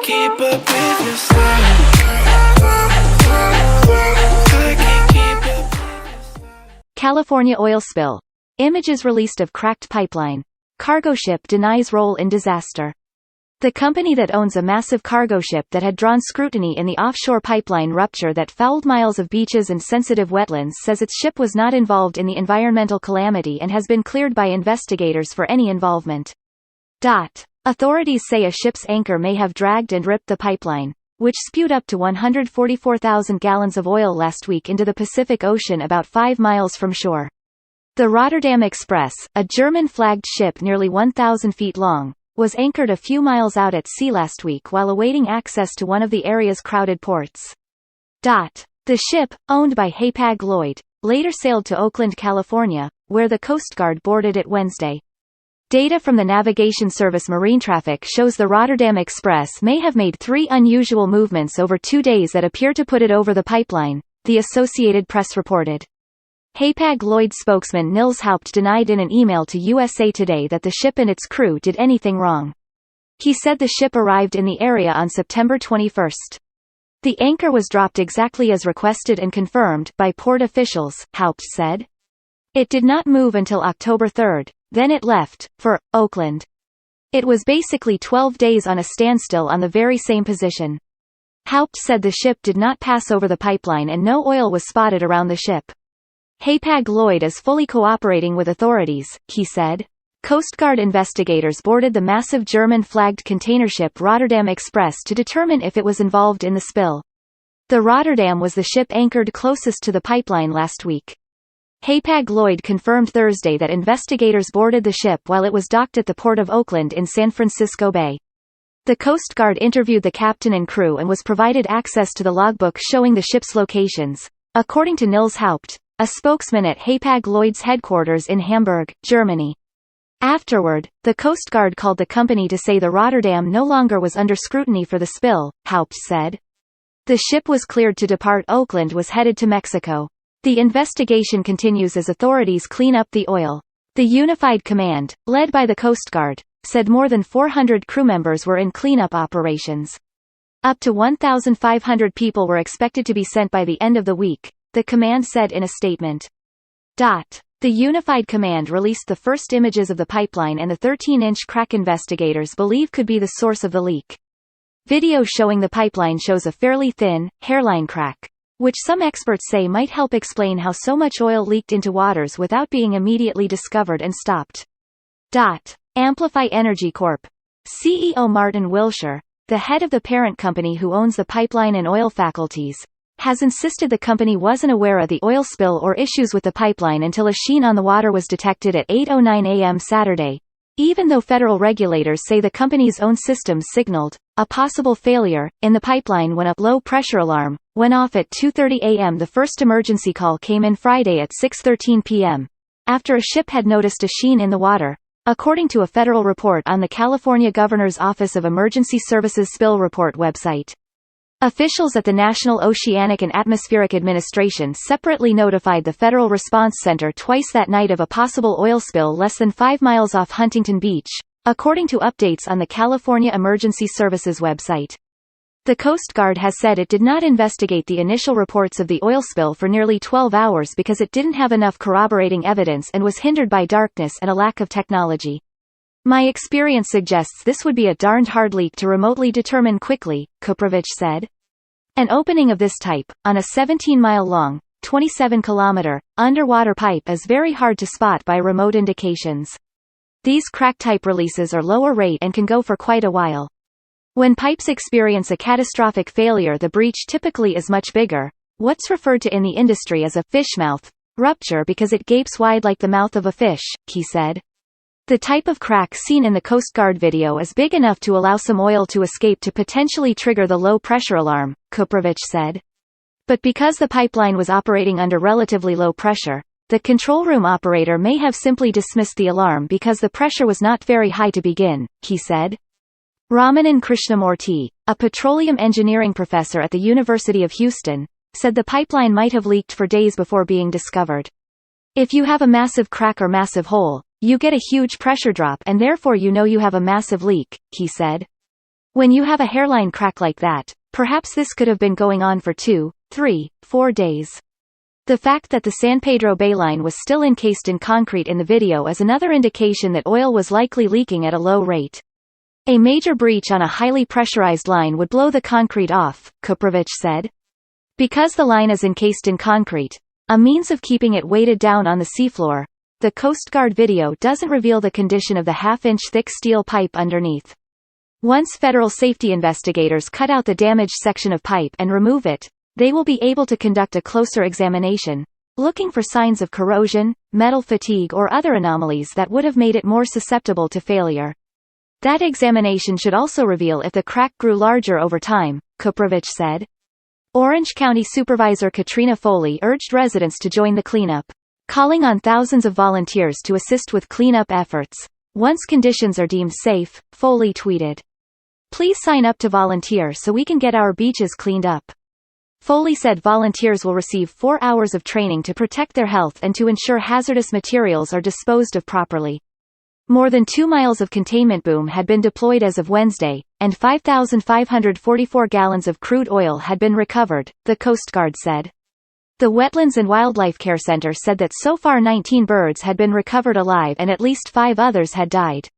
keep up with your style. I can't keep up. California oil spill. Images released of cracked pipeline. Cargo ship denies role in disaster. The company that owns a massive cargo ship that had drawn scrutiny in the offshore pipeline rupture that fouled miles of beaches and sensitive wetlands says its ship was not involved in the environmental calamity and has been cleared by investigators for any involvement. Authorities say a ship's anchor may have dragged and ripped the pipeline, which spewed up to 144,000 gallons of oil last week into the Pacific Ocean about 5 miles from shore. The Rotterdam Express, a German-flagged ship nearly 1,000 feet long, was anchored a few miles out at sea last week while awaiting access to one of the area's crowded ports. The ship, owned by Hapag-Lloyd, later sailed to Oakland, California, where the Coast Guard boarded it Wednesday. Data from the navigation service Marine Traffic shows the Rotterdam Express may have made 3 unusual movements over 2 days that appear to put it over the pipeline, the Associated Press reported. Hapag-Lloyd spokesman Nils Haupt denied in an email to USA Today that the ship and its crew did anything wrong. He said the ship arrived in the area on September 21. The anchor was dropped exactly as requested and confirmed by port officials, Haupt said. It did not move until October 3, then it left, for Oakland. It was basically 12 days on a standstill on the very same position. Haupt said the ship did not pass over the pipeline and no oil was spotted around the ship. Hapag-Lloyd is fully cooperating with authorities, he said. Coast Guard investigators boarded the massive German-flagged container ship Rotterdam Express to determine if it was involved in the spill. The Rotterdam was the ship anchored closest to the pipeline last week. Hapag-Lloyd confirmed Thursday that investigators boarded the ship while it was docked at the port of Oakland in San Francisco Bay. The Coast Guard interviewed the captain and crew and was provided access to the logbook showing the ship's locations, according to Nils Haupt, a spokesman at Hapag-Lloyd's headquarters in Hamburg, Germany. Afterward, the Coast Guard called the company to say the Rotterdam no longer was under scrutiny for the spill, Haupt said. The ship was cleared to depart Oakland was headed to Mexico. The investigation continues as authorities clean up the oil. The Unified Command, led by the Coast Guard, said more than 400 crew members were in cleanup operations. Up to 1,500 people were expected to be sent by the end of the week, the command said in a statement. The Unified Command released the first images of the pipeline and the 13-inch crack investigators believe could be the source of the leak. Video showing the pipeline shows a fairly thin, hairline crack, which some experts say might help explain how so much oil leaked into waters without being immediately discovered and stopped. Amplify Energy Corp. CEO Martin Wilshire, the head of the parent company who owns the pipeline and oil faculties, has insisted the company wasn't aware of the oil spill or issues with the pipeline until a sheen on the water was detected at 8:09 a.m. Saturday, even though federal regulators say the company's own systems signaled a possible failure in the pipeline when a low-pressure alarm went off at 2:30 a.m. The first emergency call came in Friday at 6:13 p.m., after a ship had noticed a sheen in the water, according to a federal report on the California Governor's Office of Emergency Services Spill Report website. Officials at the National Oceanic and Atmospheric Administration separately notified the Federal Response Center twice that night of a possible oil spill less than 5 miles off Huntington Beach, according to updates on the California Emergency Services website. The Coast Guard has said it did not investigate the initial reports of the oil spill for nearly 12 hours because it didn't have enough corroborating evidence and was hindered by darkness and a lack of technology. My experience suggests this would be a darned hard leak to remotely determine quickly, Kuprovich said. An opening of this type, on a 17-mile-long, 27-kilometer, underwater pipe is very hard to spot by remote indications. These crack-type releases are lower rate and can go for quite a while. When pipes experience a catastrophic failure, the breach typically is much bigger, what's referred to in the industry as a fish mouth rupture because it gapes wide like the mouth of a fish, he said. The type of crack seen in the Coast Guard video is big enough to allow some oil to escape to potentially trigger the low-pressure alarm, Kuprovich said. But because the pipeline was operating under relatively low pressure, the control room operator may have simply dismissed the alarm because the pressure was not very high to begin, he said. Ramanan Krishnamurthy, a petroleum engineering professor at the University of Houston, said the pipeline might have leaked for days before being discovered. If you have a massive crack or massive hole, you get a huge pressure drop and therefore you know you have a massive leak, he said. When you have a hairline crack like that, perhaps this could have been going on for 2, 3, 4 days. The fact that the San Pedro Bay line was still encased in concrete in the video is another indication that oil was likely leaking at a low rate. A major breach on a highly pressurized line would blow the concrete off, Kuprovich said. Because the line is encased in concrete, a means of keeping it weighted down on the seafloor, the Coast Guard video doesn't reveal the condition of the half-inch thick steel pipe underneath. Once federal safety investigators cut out the damaged section of pipe and remove it, they will be able to conduct a closer examination, looking for signs of corrosion, metal fatigue or other anomalies that would have made it more susceptible to failure. That examination should also reveal if the crack grew larger over time, Kuprovich said. Orange County Supervisor Katrina Foley urged residents to join the cleanup, calling on thousands of volunteers to assist with cleanup efforts. Once conditions are deemed safe, Foley tweeted, "Please sign up to volunteer so we can get our beaches cleaned up." Foley said volunteers will receive 4 hours of training to protect their health and to ensure hazardous materials are disposed of properly. More than 2 miles of containment boom had been deployed as of Wednesday, and 5,544 gallons of crude oil had been recovered, the Coast Guard said. The Wetlands and Wildlife Care Center said that so far 19 birds had been recovered alive and at least 5 others had died.